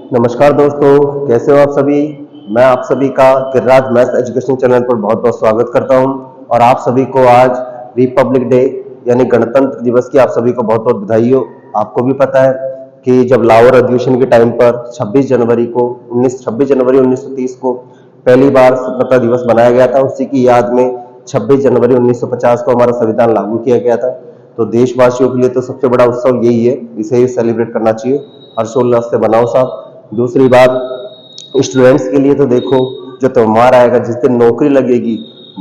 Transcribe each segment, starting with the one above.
नमस्कार दोस्तों, कैसे हो आप सभी। मैं आप सभी का गिरिराज मैथ एजुकेशन चैनल पर बहुत बहुत स्वागत करता हूं और आप सभी को आज रिपब्लिक डे यानी गणतंत्र दिवस की आप सभी को बहुत बहुत बधाई हो। आपको भी पता है कि जब लाहौर अधिवेशन के टाइम पर 26 जनवरी 1930 को पहली बार स्वतंत्रता दिवस बनाया गया था, उसी की याद में 26 जनवरी 1950 को हमारा संविधान लागू किया गया था। तो देशवासियों के लिए तो सबसे बड़ा उत्सव यही है, इसे ही सेलिब्रेट करना चाहिए, हर्षोल्लास से बनाओ साहब। दूसरी बात, स्टूडेंट्स के लिए तो देखो, जो त्योहार आएगा, जिस दिन नौकरी लगेगी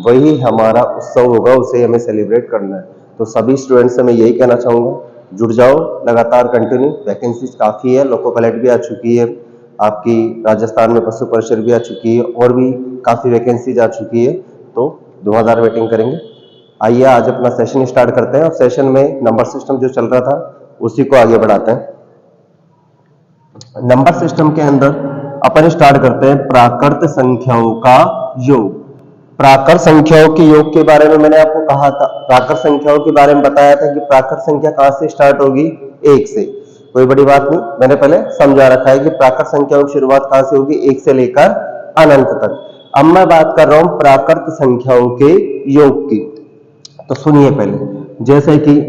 वही हमारा उत्सव होगा, उसे हमें सेलिब्रेट करना है। तो सभी स्टूडेंट्स से मैं यही कहना चाहूंगा, जुड़ जाओ, लगातार कंटिन्यू। वैकेंसीज काफी है, लोको पायलट भी आ चुकी है, आपकी राजस्थान में पशु परिषद भी आ चुकी है और भी काफी वैकेंसीज आ चुकी है। तो 2000 वेटिंग करेंगे। आइए आज अपना सेशन स्टार्ट करते हैं और सेशन में नंबर सिस्टम जो चल रहा था उसी को आगे बढ़ाते हैं। नंबर सिस्टम के अंदर अपन स्टार्ट करते हैं प्राकृत संख्याओं का योग। प्राकृत संख्याओं के योग के बारे में मैंने आपको कहा था, प्राकृत संख्याओं के बारे में बताया था कि प्राकृत संख्या कहां से स्टार्ट होगी, 1 से। कोई बड़ी बात नहीं, मैंने पहले समझा रखा है कि प्राकृत संख्याओं की शुरुआत कहां से होगी, 1 से लेकर अनंत तक। अब मैं बात कर रहा हूं प्राकृत संख्याओं के योग की। तो सुनिए पहले, जैसे कि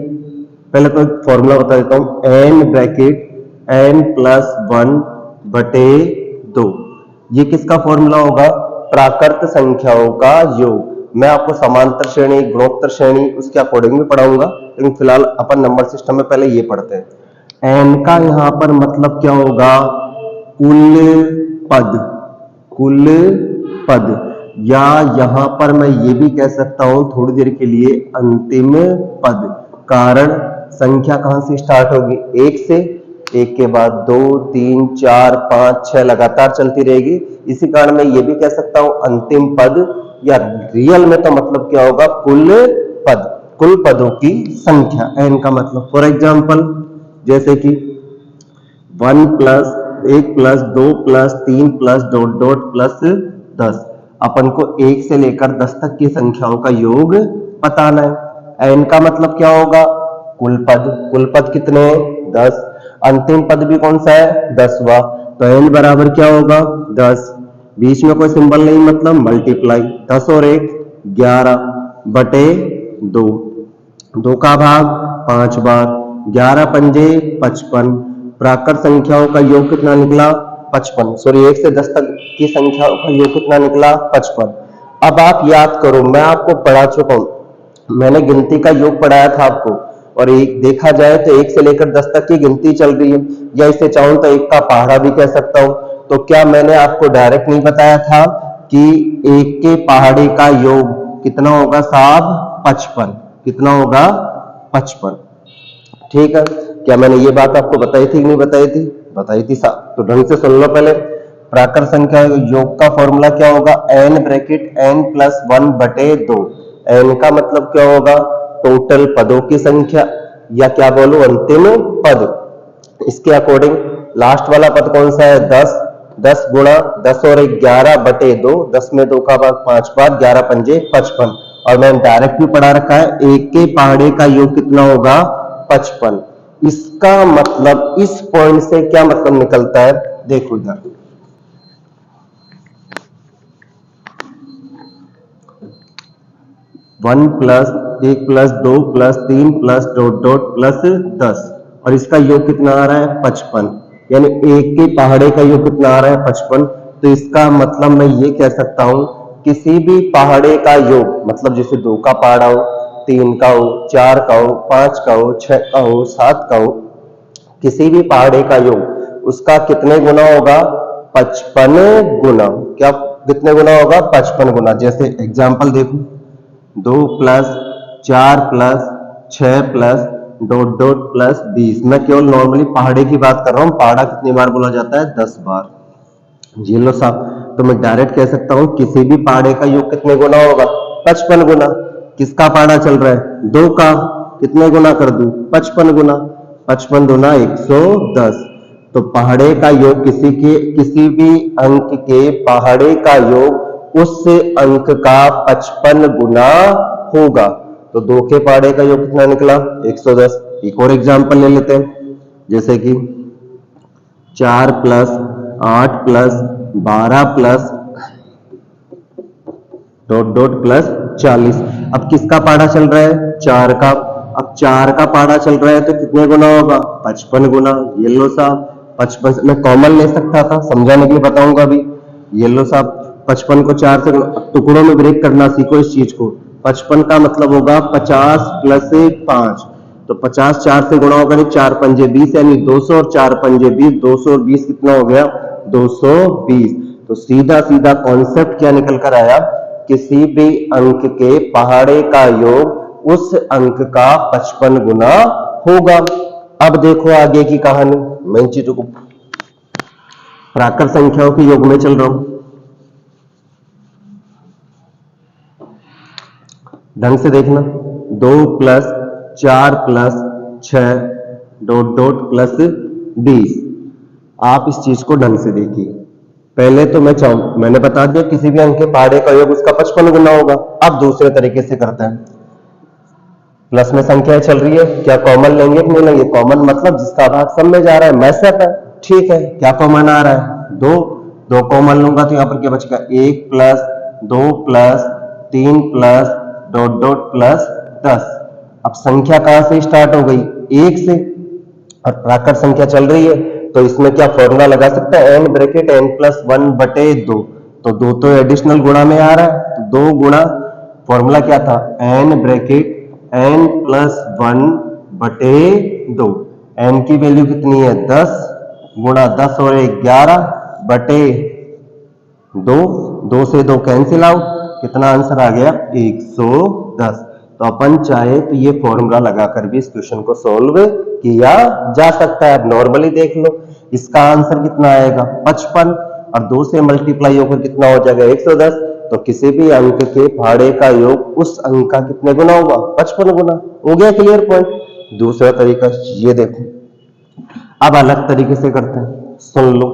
पहले तो एक फॉर्मूला बता देता हूं, एन ब्रैकेट n प्लस 1 बटे 2। ये किसका फॉर्मूला होगा, प्राकृत संख्याओं का योग। मैं आपको समांतर श्रेणी, गुणोत्तर श्रेणी उसके अकॉर्डिंग भी पढ़ाऊंगा, लेकिन फिलहाल अपन नंबर सिस्टम में पहले ये पढ़ते हैं। n का यहां पर मतलब क्या होगा, कुल पद, कुल पद, या यहां पर मैं ये भी कह सकता हूं थोड़ी देर के लिए अंतिम पद। कारण संख्या कहां से स्टार्ट होगी, 1 से, 1 के बाद 2, 3, 4, 5, 6 लगातार चलती रहेगी। इसी कारण मैं ये भी कह सकता हूं अंतिम पद, या रियल में तो मतलब क्या होगा, कुल पद, कुल पदों की संख्या। एन का मतलब फॉर एग्जांपल जैसे कि 1 plus 1 plus 2 plus 3 plus dot dot plus 10। अपन को 1 से लेकर 10 तक की संख्याओं का योग बताना है। एन का मतलब क्या होगा, कुल पद। कुल पद कितने, 10। अंतिम पद भी कौन सा है, 10वां। तो एन बराबर क्या होगा, 10। बीच में कोई सिंबल नहीं, मतलब मल्टीप्लाई, 10 और 1 11 बटे 2। 2 का भाग 5 बार, 11 पंजे 55। प्राकृत संख्याओं का योग कितना निकला, 55। सॉरी, 1 से 10 तक की संख्याओं का योग कितना निकला, 55। अब आप याद करो, मैं आपको पढ़ा चुका हूं, मैंने गिनती का योग पढ़ाया था आपको, और एक देखा जाए तो 1 से लेकर 10 तक की गिनती चल रही है, या इसे चाहूं तो 1 का पहाड़ा भी कह सकता हूं। तो क्या मैंने आपको डायरेक्ट नहीं बताया था कि 1 के पहाड़े का योग कितना होगा साहब, 55। कितना होगा, 55। ठीक है, क्या मैंने ये बात आपको बताई थी कि नहीं बताई थी, बताई थी साहब। तो ढंग से सुन लो पहले, प्राकृत संख्या योग का फॉर्मूला क्या होगा, एन ब्रैकेट n प्लस 1 बटे 2। एन का मतलब क्या होगा, टोटल पदों की संख्या, या क्या बोलूं, अंतिम पद। इसके अकॉर्डिंग लास्ट वाला पद कौन सा है, 10। 10 गुणा 10 और 11 बटे 2, 10 में 2 का भाग 5 बार, 11 पंजे 55। और मैंने डायरेक्ट भी पढ़ा रखा है, 1 के पहाड़े का योग कितना होगा, 55। इसका मतलब इस पॉइंट से क्या मतलब निकलता है, देखो इधर, one plus 1 plus 2 plus 3 plus dot dot plus 10, और इसका योग कितना आ रहा है, 55। यानी 1 के पहाड़े का योग कितना आ रहा है, 55। तो इसका मतलब मैं ये कह सकता हूं, किसी भी पहाड़े का योग, मतलब जैसे 2 का पहाड़ा हो, 3 का हो, 4 का हो, 5 का हो, 6 का हो, 7 का हो, किसी भी पहाड़े का योग उसका कितने गुना होगा, 55 गुना। क्या कितने गुना होगा, 55 गुना। जैसे एग्जांपल देखो, 2 plus 4 plus 6 plus dot dot plus 20। मैं केवल नॉर्मली पहाड़े की बात कर रहा हूं, पहाड़ा कितनी बार बोला जाता है, 10 बार। जी लो साहब, तो मैं डायरेक्ट कह सकता हूं किसी भी पहाड़े का योग कितने गुना होगा, 55 गुना। किसका पहाड़ा चल रहा है, 2 का, कितने गुना कर दूं, 55 गुना। 55 गुना 110। तो पहाड़े का योग किसी भी अंक के पहाड़े का योग उस अंक का 55 गुना होगा। तो 2 के पहाड़े का योग कितना निकला, 110। एक और एग्जांपल ले लेते हैं, जैसे कि 4 plus 8 plus 12 plus dot dot plus 40। अब किसका पाड़ा चल रहा है? 4 का। अब 4 का पाड़ा चल रहा है तो कितने गुना होगा? 55 गुना। ये लो साहब 55 मैं कॉमन ले सकता था, समझाने के लिए बताऊंगा अभी। ये लो साहब 55 को 4 से टुकड़ों में ब्रेक करना सीखो इस चीज को। 55 का मतलब होगा 50 प्लस 5, तो 50 4 से गुणा होगा, 4 पंजे 20 यानी 200 और 4 पंजे 20, 200 और 20 कितना हो गया? 220। तो सीधा सीधा कॉन्सेप्ट क्या निकल कर आया? किसी भी अंक के पहाड़े का योग उस अंक का 55 गुना होगा। अब देखो आगे की कहानी। मैं इन चीजों को प्राकृत संख्याओं के योग में चल रहा हूं, ढंग से देखना। 2 plus 4 plus 6 dot dot plus 20। आप इस चीज को ढंग से देखिए। पहले तो मैंने बता दिया किसी भी अंक के पहाड़े का योग उसका 55 गुना होगा। अब दूसरे तरीके से करते हैं। प्लस में संख्याएं चल रही है, क्या कॉमन लेंगे कि नहीं लेंगे? कॉमन मतलब जिसका भाग सब में जा रहा है, मैसअप है, ठीक है। क्या कॉमन आ रहा है? 2। 2 कॉमन लूंगा तो यहां पर क्या बचेगा? 1 plus 2 plus 3 plus dot dot plus 10। अब संख्या कहां से स्टार्ट हो गई? 1 से, और प्राकृत संख्या चल रही है तो इसमें क्या फॉर्मूला लगा सकते हैं? एन ब्रैकेट एन प्लस 1 बटे 2। तो 2 तो एडिशनल गुणा में आ रहा है, तो 2 गुणा, फॉर्मूला क्या था? एन ब्रैकेट एन प्लस 1 बटे 2। एन की वैल्यू कितनी है? 10 गुणा 10 और 1 11 बटे 2। 2 से 2 कैंसिल आउट, कितना आंसर आ गया? 110। तो अपन चाहे तो ये फॉर्मूला लगाकर भी इस क्वेश्चन को सॉल्व किया जा सकता है। अब नॉर्मली देख लो, इसका आंसर कितना आएगा? 55, और 2 से मल्टीप्लाई होकर कितना हो जाएगा? 110। तो किसी भी अंक के पहाड़े का योग उस अंक का कितने गुना होगा? 55 गुना। हो गया क्लियर पॉइंट। दूसरा तरीका ये देखो, अब अलग तरीके से करते हैं, सुन लो।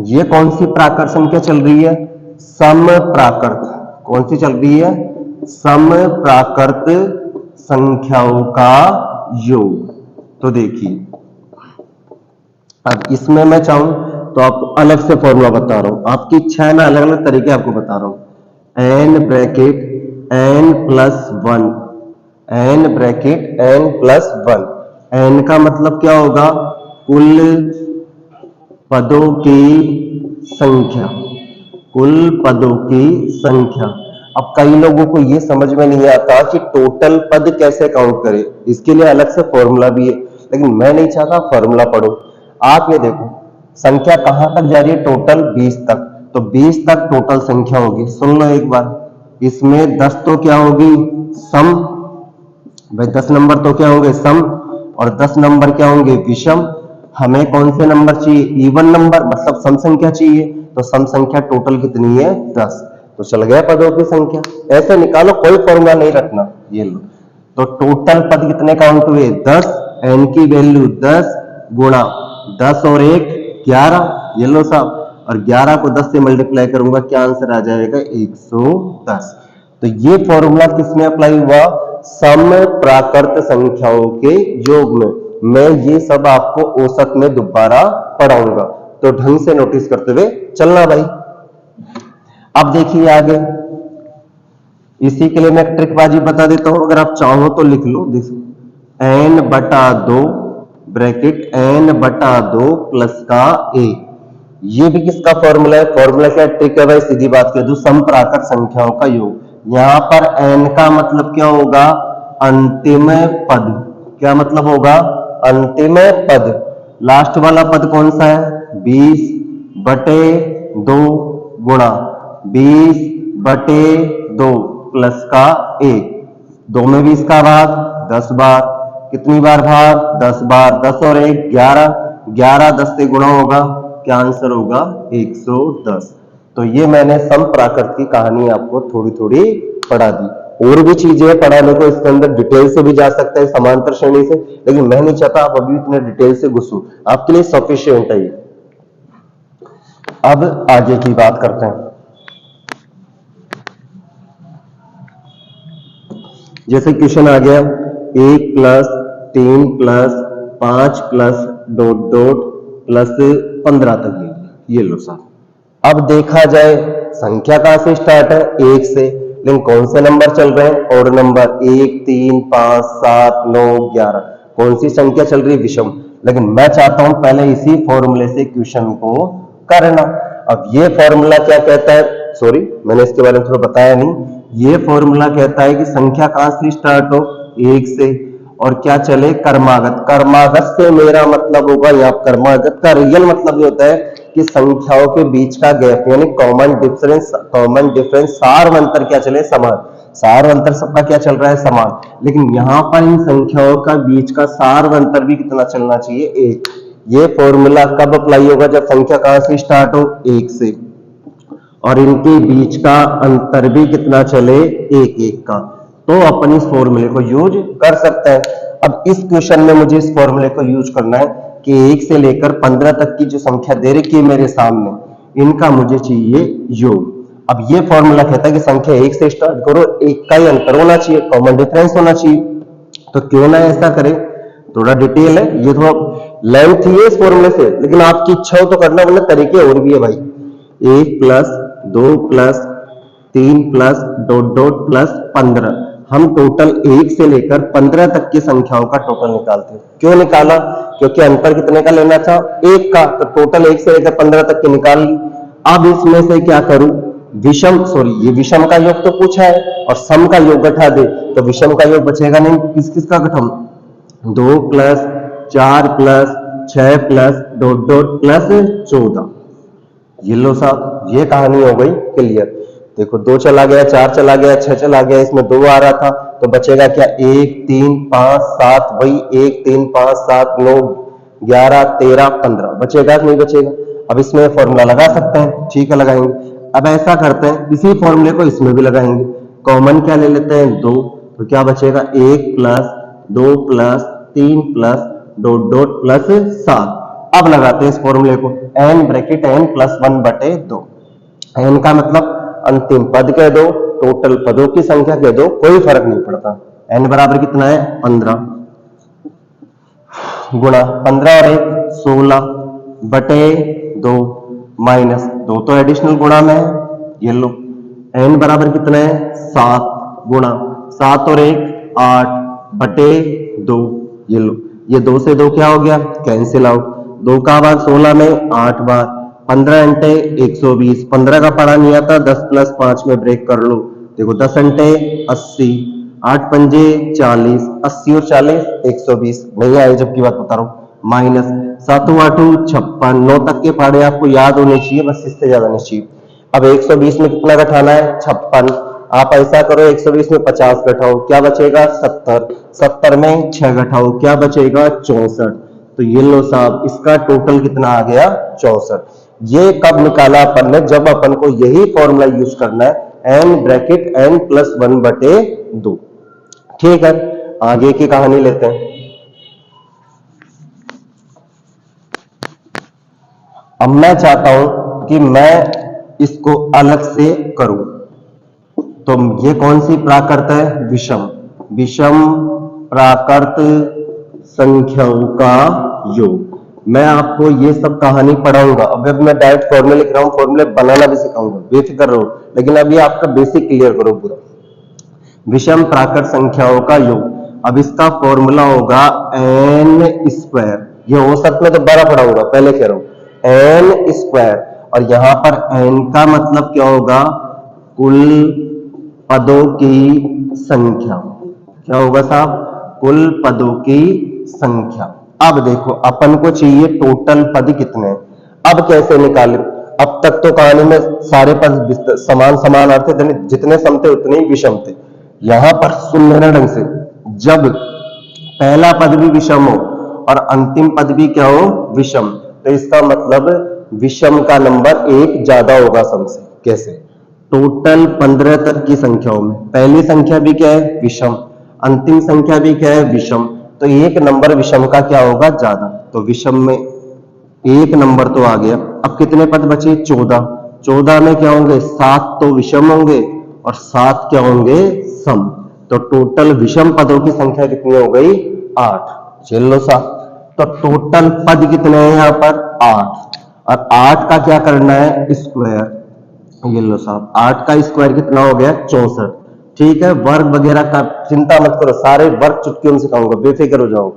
ये कौन सी प्राकृत संख्या चल रही है? सम प्राकृत। कौन सी चल रही है? सम प्राकृत संख्याओं का योग। तो देखिए, अब इसमें मैं चाहूं तो आपको अलग से फॉर्मूला बता रहा हूं, आपकी इच्छा है, मैं अलग अलग तरीके आपको बता रहा हूं। N bracket n plus 1, n bracket n plus 1। N का मतलब क्या होगा? कुल पदों की संख्या, कुल पदों की संख्या। अब कई लोगों को यह समझ में नहीं आता कि टोटल पद कैसे काउंट करें, इसके लिए अलग से फॉर्मूला भी है, लेकिन मैं नहीं चाहता फॉर्मूला पढ़ो। आप ये देखो, संख्या कहां तक जा रही है? टोटल 20 तक। तो 20 तक टोटल संख्या होगी। सुन लो एक बार, इसमें 10 तो क्या होगी? सम। भाई 10 नंबर तो क्या होंगे? सम। और 10 नंबर क्या होंगे? विषम। हमें कौन से नंबर चाहिए? इवन नंबर, मतलब सम संख्या चाहिए। तो सम संख्या टोटल कितनी है? 10। तो चल गया पदों की संख्या। ऐसे निकालो, कोई फॉर्मूला नहीं रखना। ये लो, तो टोटल पद कितने काउंट हुए? 10। एन की वैल्यू 10 गुणा 10 और 1 11। ये लो साहब, और 11 को 10 से मल्टीप्लाई करूंगा, क्या आंसर आ जाएगा? 110। तो ये फॉर्मूला किसमें अप्लाई हुआ? सम प्राकृत संख्याओं के योग में। मैं ये सब आपको औसत में दोबारा पढ़ाऊंगा, तो ढंग से नोटिस करते हुए चलना भाई। अब देखिए आगे, इसी के लिए मैं ट्रिकबाजी बता देता हूं, अगर आप चाहो तो लिख लो। एन बटा 2 ब्रैकेट एन बटा 2 प्लस का 1। ये भी किसका फॉर्मूला है? फॉर्मूला क्या ट्रिक है भाई? सीधी बात कह दूं, सम प्राकृत संख्याओं का योग। यहां पर एन का मतलब क्या होगा? अंतिम पद। क्या मतलब होगा? अंतिम पद। लास्ट वाला पद कौन सा है? 20 बटे 2 गुणा 20 बटे 2 प्लस का 1। 2 में 20 का भाग 10 बार। कितनी बार भाग? 10 बार। 10 और 1 11। 11 10 से गुणा होगा, क्या आंसर होगा? 110। तो ये मैंने सम प्राकृत की कहानी आपको थोड़ी थोड़ी पढ़ा दी। और भी चीजें पढ़ाने को इसके अंदर डिटेल से भी जा सकता है, समांतर श्रेणी से, लेकिन मैं नहीं चाहता आप अभी इतने डिटेल से घुसो, आपके लिए सफिशिएंट है ये। अब आगे की बात करते हैं। जैसे क्वेश्चन आ गया, 1 plus 3 plus 5 plus dot dot plus 15 तक ये लो साहब। अब देखा जाए संख्या कहां से स्टार्ट है, 1 से, लेकिन कौन से नंबर चल रहे हैं, और नंबर 1, 3, 5, 7, 9, 11, कौन सी संख्या चल रही है, विषम। लेकिन मैं चाहता हूं पहले इसी फॉर्मूले से क्वेश्चन को करना। अब ये फॉर्मूला क्या कहता है, सॉरी मैंने इसके बारे में थोड़ा बताया नहीं, ये फॉर्मूला कहता है कि संख्या कहां से स्टार्ट हो, 1 से, और क्या चले, क्रमागत। क्रमागत से मेरा मतलब होगा, या क्रमागत का रियल मतलब ये होता है कि संख्याओं के बीच का गैप यानी कॉमन डिफरेंस सार अंतर क्या चले, समान। सार अंतर सबका क्या चल रहा है, समान। लेकिन यहां पर इन संख्याओं का बीच का सार अंतर भी कितना चलना चाहिए, 1। ये फॉर्मूला कब अप्लाई होगा, जब संख्या कहां से स्टार्ट हो, 1 से, और इनके बीच का अंतर भी कितना चले, 1 का, तो अपन इस फॉर्मूले को यूज कर सकते हैं। अब इस क्वेश्चन में मुझे इस फॉर्मूले को यूज करना है कि 1 से लेकर 15 तक की जो संख्या दे रखी है मेरे सामने, इनका मुझे चाहिए योग। अब ये फॉर्मूला कहता है कि संख्या 1 से स्टार्ट करो, 1 का ही अंतर होना चाहिए, कॉमन डिफरेंस होना चाहिए। तो क्यों ना ऐसा करें, थोड़ा डिटेल है, ये थोड़ा लेंथ ही है इस फॉर्मूले से, लेकिन आपकी इच्छा हो तो करना, वरना तरीके और भी है भाई। 1 plus 2 plus 3 plus dot dot plus 15, हम टोटल 1 से लेकर 15 तक की संख्याओं का टोटल निकालते हैं। क्यों निकाला, क्योंकि अंतर कितने का लेना था, 1 का, तो टोटल 1 से लेकर 15 तक की निकाल ली। अब इसमें से क्या करूं, विषम, सॉरी ये विषम का योग तो पूछा है, और सम का योग घटा दे, तो विषम का योग बचेगा नहीं, किस किस का घटाऊं, 2 plus 4 plus 6 plus dot dot plus 14। ये लो साहब, ये कहानी हो गई क्लियर। देखो 2 चला गया, 4 चला गया, 6 चला गया, इसमें 2 आ रहा था, तो बचेगा क्या, 1, 3, 5, 7, वही 1, 3, 5, 7, 9, 11, 13, 15 बचेगा कि नहीं बचेगा। अब इसमें फॉर्मूला लगा सकते हैं, ठीक है लगाएंगे। अब ऐसा करते हैं, इसी फॉर्मूले को इसमें भी लगाएंगे, कॉमन क्या ले लेते हैं, 2, तो क्या बचेगा, 1 plus 2 plus 3 plus dot dot plus 7। अब लगाते हैं इस फॉर्मूले को, n ब्रैकेट n प्लस 1 बटे 2। n का मतलब अंतिम पद कह दो, टोटल पदों की संख्या कह दो, कोई फर्क नहीं पड़ता। n बराबर कितना है, 15, गुणा 15 और 1 16 बटे 2 माइनस 2 तो एडिशनल गुणा में है, ये लो। n बराबर कितना है, 7, गुणा 7 और 1 8 बटे 2, ये लो। ये 2 से 2 क्या हो गया, कैंसिल आउट। 2 का भाग 16 में 8 बार, 15 अंटे 120, 15 का पढ़ा नहीं आता, 10 प्लस 5 में ब्रेक कर लो, देखो 10 अंटे 80, 8 पंजे 40, 80 और 40 120, नहीं आए जबकि बात बता रहा हूं, माइनस 7 8 56, 9 तक के पढ़े आपको याद होने चाहिए, बस इससे ज्यादा नहीं चाहिए। अब 120 में कितना घटाना है, 56, आप ऐसा करो 120 में 50 घटाओ, क्या बचेगा 70, 70 में 6 घटाओ, क्या बचेगा 64। तो ये लो साहब, इसका टोटल कितना आ गया, 64। ये कब निकाला अपन ने, जब अपन को यही फॉर्मूला यूज करना है, n ब्रैकेट n प्लस 1 बटे 2। ठीक है, आगे की कहानी लेते हैं। अब मैं चाहता हूं कि मैं इसको अलग से करूं, तो ये कौन सी प्राकृत है, विषम। विषम प्राकृत संख्याओं का योग। मैं आपको ये सब कहानी पढ़ाऊंगा। अब मैं डायरेक्ट फॉर्मूले लिख रहा हूं, फॉर्मूले बनाना भी सिखाऊंगा, बेफिक्र रहो, लेकिन अभी आपका बेसिक क्लियर करो पूरा। विषम प्राकृत संख्याओं का योग। अब इसका फॉर्मूला होगा n स्क्वायर, ये औसत में तो बड़ा पढ़ाऊंगा, पहले कह रहा हूं n स्क्वायर, और यहां पर n का मतलब क्या होगा, कुल पदों की संख्या। क्या होगा साहब, कुल पदों की संख्या। अब देखो अपन को चाहिए टोटल पद कितने, अब कैसे निकालें। अब तक तो कहानी में सारे पद समान समान अर्थ थे, जितने सम थे उतने ही विषम थे। यहां पर सुनहरा ढंग से, जब पहला पद भी विषम हो और अंतिम पद भी क्या हो, विषम, तो इसका मतलब विषम का नंबर 1 ज्यादा होगा सम से। कैसे, टोटल 15 तक की संख्याओं में पहली संख्या भी क्या है, विषम, अंतिम संख्या भी क्या है, विषम, तो एक नंबर विषम का क्या होगा, ज्यादा। तो विषम में एक नंबर तो आ गया। अब कितने पद बचे, 14। 14 में क्या होंगे, 7 तो विषम होंगे और 7 क्या होंगे, सम। तो टोटल विषम पदों की संख्या कितनी हो गई, 8। चलो साहब, तो टोटल पद कितने हैं यहाँ पर, 8 और 8 का क्या करना है स्क्वायर। ये लो साहब 8 का स्क्वायर कितना हो गया 64। ठीक है, वर्ग वगैरह का चिंता मत करो, सारे वर्ग चुटकियों से कहूंगा, बेफिक्र हो जाओ।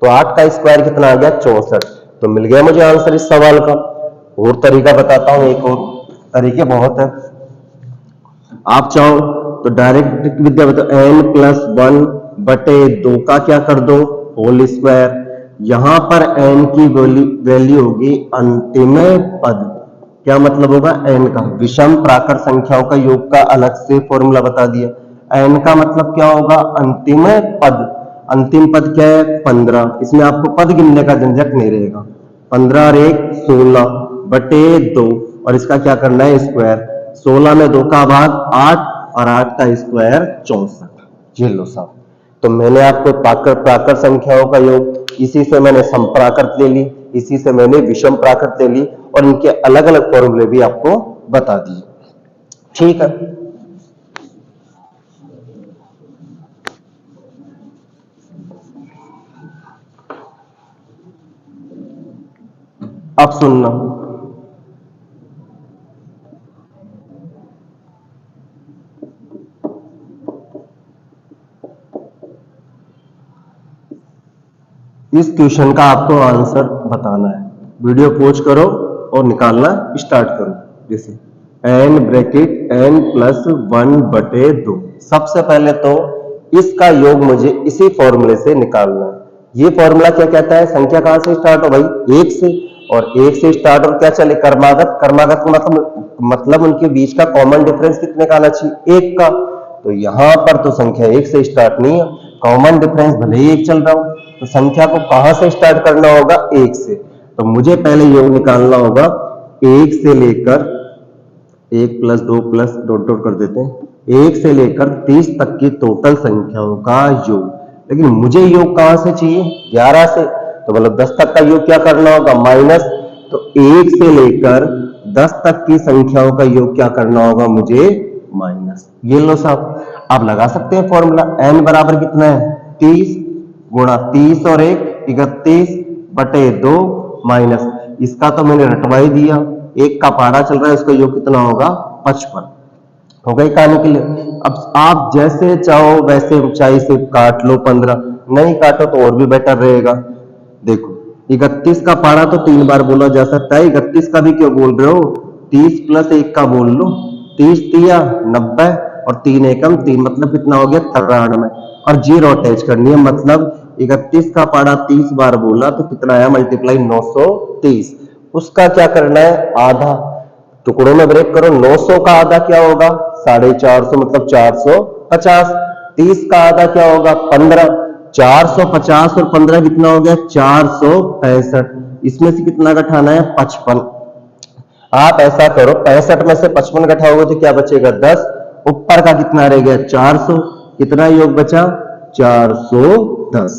तो 8 का स्क्वायर कितना आ गया 64। तो मिल गया मुझे आंसर इस सवाल का। और तरीका बताता हूं, एक और तरीके बहुत है। आप चाहो तो डायरेक्ट विद्या बताओ, n+1 बटे 2 का क्या कर दो होल स्क्वायर। यहां पर n की वैल्यू होगी अंतिम पद। क्या मतलब होगा n का विषम प्राकृत संख्याओं का योग का अलग से फॉर्मूला बता दिया। n का मतलब क्या होगा अंतिम पद। अंतिम पद क्या है 15। इसमें आपको पद गिनने का झंझट नहीं रहेगा। 15 और 1 16 बटे 2 और इसका क्या करना है स्क्वायर। 16 में 2 का भाग 8 और 8 का स्क्वायर 64। ये लो साहब, तो मैंने आपको प्राकृत संख्याओं का योग, इसी से मैंने समप्राकृत ले ली, इसी से मैंने विषम प्राकृत ले ली और इनके अलग अलग फॉर्मूले भी आपको बता दिए। ठीक है, अब सुनना। इस क्वेश्चन का आपको आंसर बताना है। वीडियो पॉज करो और निकालना स्टार्ट करो। जैसे n ब्रैकेट n+1 बटे 2। सबसे पहले तो इसका योग मुझे इसी फॉर्मूले से निकालना है। ये फॉर्मूला क्या कहता है, संख्या कहां से स्टार्ट हो भाई 1 से, और 1 से स्टार्ट और क्या चले क्रमागत। क्रमागत का मतलब उनके बीच का कॉमन डिफरेंस कितने का आना चाहिए 1 का। तो यहां पर तो संख्या 1 से स्टार्ट नहीं है, कॉमन डिफरेंस भले ही 1 चल रहा हो, तो संख्या को कहां से स्टार्ट करना होगा 1 से। तो मुझे पहले योग निकालना होगा 1 से लेकर 1+2+ डॉट डॉट कर देते हैं 1 से लेकर 30 तक की टोटल संख्याओं का योग। लेकिन मुझे योग कहां से चाहिए 11 से, तो मतलब 10 तक का योग क्या करना होगा माइनस। तो 1 से लेकर 10 तक की संख्याओं का योग क्या करना होगा मुझे माइनस। ये लो साहब, आप लगा सकते हैं फॉर्मूला। n बराबर कितना है 30 गुणा 30 और 1 31 बटे 2 माइनस, इसका तो मैंने रटवा ही दिया, 1 का पारा चल रहा है, उसका योग कितना होगा 55। हो गई कहानी के लिए। अब आप जैसे चाहो वैसे ऊंचाई से काट लो 15, नहीं काटो तो और भी बेटर रहेगा। देखो 31 का पारा तो 3 बार बोला जा सकता है, 31 का भी क्यों बोल रहे हो 30 + 1 का बोल लो। 30 तिया 90 और 3 एकम 3, मतलब कितना हो गया 93 और 0 अटैच करनी है। मतलब 31 का पारा 30 बार बोला तो कितना आया मल्टीप्लाई 930। उसका क्या करना है आधा, टुकड़ों में ब्रेक करो। 900 का आधा क्या होगा 450, मतलब 450। 30 का आधा क्या होगा 15, 450 और 15 कितना हो गया 465। इसमें से कितना घटाना है 55। आप ऐसा करो 65 में से 55 घटाओगे तो क्या बचेगा 10, ऊपर का कितना रह गया 400, कितना योग बचा 410।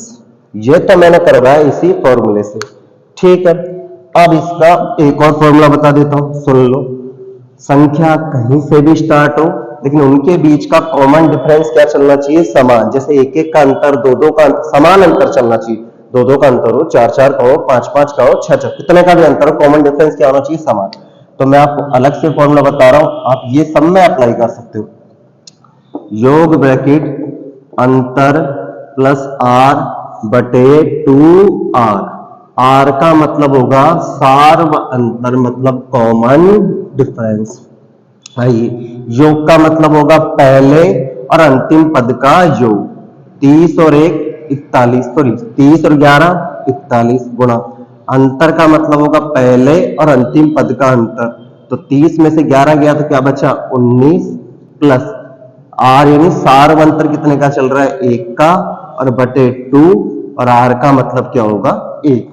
ये तो मैंने करवाया इसी फॉर्मूले से। ठीक है, अब इसका एक और फॉर्मूला बता देता हूं, सुन लो। संख्या कहीं से भी स्टार्ट हो, लेकिन उनके बीच का कॉमन डिफरेंस क्या चलना चाहिए समान। जैसे 1-1 का अंतर, 2-2 का अंतर, समान अंतर चलना चाहिए। 2-2 का अंतर हो, 4-4 का हो, 5-5 का हो, 6-6, कितने का भी अंतर हो, कॉमन डिफरेंस क्या होना चाहिए समान। तो मैं आपको अलग से फॉर्मूला बता रहा हूं, आप ये सब में अप्लाई कर सकते हो। योग ब्रैकेट अंतर प्लस r बटे 2r। r का मतलब होगा सार व अंतर, मतलब कॉमन डिफरेंस। आइए, योग का मतलब होगा पहले और अंतिम पद का योग। 30 और 1 41, सॉरी 30 और 11 41 गुणा अंतर का मतलब होगा पहले और अंतिम पद का अंतर। तो 30 में से 11 गया तो क्या बचा 19 प्लस आर, यानी सार अंतर कितने का चल रहा है 1 का, और बटे 2, और आर का मतलब क्या होगा 1।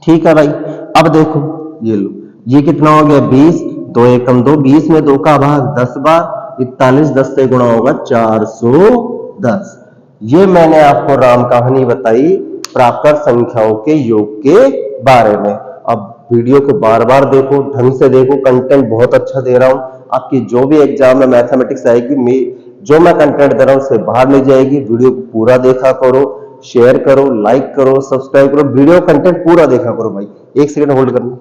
ठीक है भाई, अब देखो ये लो, ये कितना हो गया 20, 2 एकम 2, 20 में 2 का भाग 10 बार, 41, 10 से गुणा होगा 410। ये मैंने आपको राम कहानी बताई प्राकृत संख्याओं के योग के बारे में। अब वीडियो को बार बार देखो, ढंग से देखो, कंटेंट बहुत अच्छा दे रहा हूं। आपकी जो भी एग्जाम में मैथमेटिक्स आएगी, जो मैं कंटेंट दे रहा हूं उससे बाहर नहीं जाएगी। वीडियो को पूरा देखा करो, शेयर करो, लाइक करो, सब्सक्राइब करो, वीडियो कंटेंट पूरा देखा करो भाई। एक सेकंड होल्ड करना।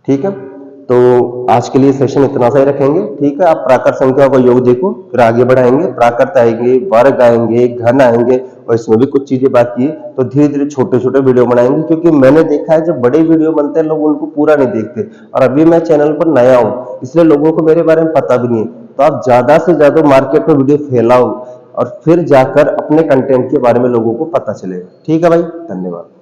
ठीक है, तो आज के लिए सेशन इतना सा ही रखेंगे। ठीक है, आप प्राकृत संख्याओं का योग देखो, फिर आगे बढ़ाएंगे। प्राकृत आएंगे, वर्ग आएंगे, घन आएंगे, और इसमें भी कुछ चीजें बाकी है, तो धीरे धीरे छोटे छोटे वीडियो बनाएंगे। क्योंकि मैंने देखा है जब बड़े वीडियो बनते हैं लोग उनको पूरा नहीं देखते, और अभी मैं चैनल पर नया हूँ इसलिए लोगों को मेरे बारे में पता भी नहीं है। तो आप ज्यादा से ज्यादा मार्केट में वीडियो फैलाओ और फिर जाकर अपने कंटेंट के बारे में लोगों को पता चलेगा। ठीक है भाई, धन्यवाद।